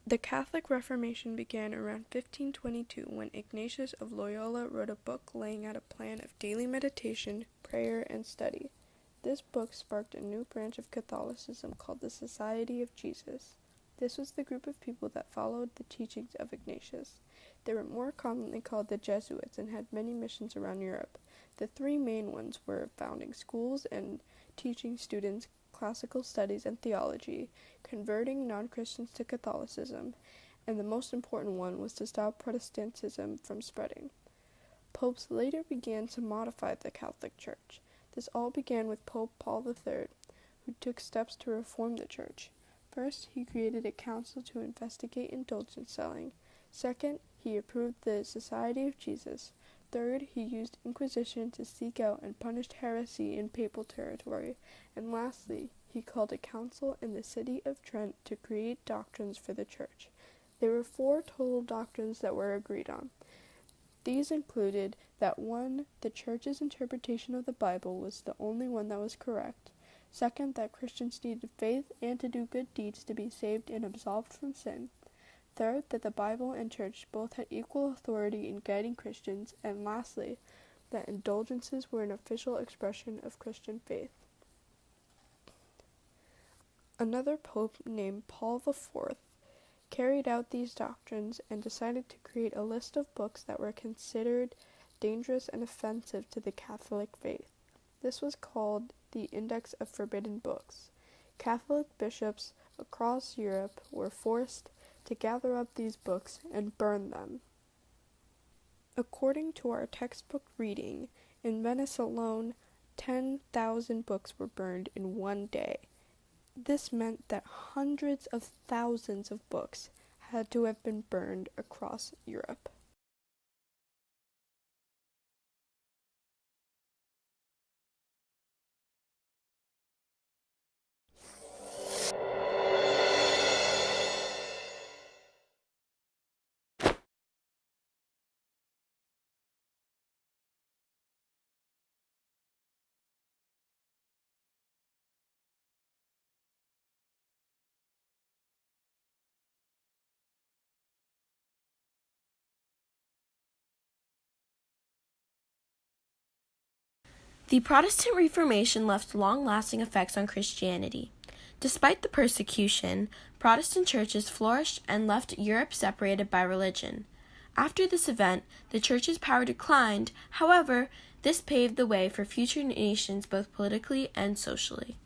The Catholic Reformation began around 1522 when Ignatius of Loyola wrote a book laying out a plan of daily meditation, prayer, and study. This book sparked a new branch of Catholicism called the Society of Jesus. This was the group of people that followed the teachings of Ignatius. They were more commonly called the Jesuits and had many missions around Europe. The three main ones were founding schools and teaching students classical studies and theology, converting non-Christians to Catholicism, and the most important one was to stop Protestantism from spreading. Popes later began to modify the Catholic Church. This all began with Pope Paul III, who took steps to reform the Church. First, he created a council to investigate indulgence selling. Second, he approved the Society of Jesus. Third, he used Inquisition to seek out and punish heresy in papal territory. And lastly, he called a council in the city of Trent to create doctrines for the Church. There were 4 total doctrines that were agreed on. These included that 1. The Church's interpretation of the Bible was the only one that was correct. Second, that Christians needed faith and to do good deeds to be saved and absolved from sin. Third, that the Bible and Church both had equal authority in guiding Christians. And lastly, that indulgences were an official expression of Christian faith. Another pope named Paul IV carried out these doctrines and decided to create a list of books that were considered dangerous and offensive to the Catholic faith. This was called the Index of Forbidden Books. Catholic bishops across Europe were forced to gather up these books and burn them. According to our textbook reading, in Venice alone, 10,000 books were burned in one day. This meant that hundreds of thousands of books had to have been burned across Europe. The Protestant Reformation left long-lasting effects on Christianity. Despite the persecution, Protestant churches flourished and left Europe separated by religion. After this event, the church's power declined. However, this paved the way for future nations both politically and socially.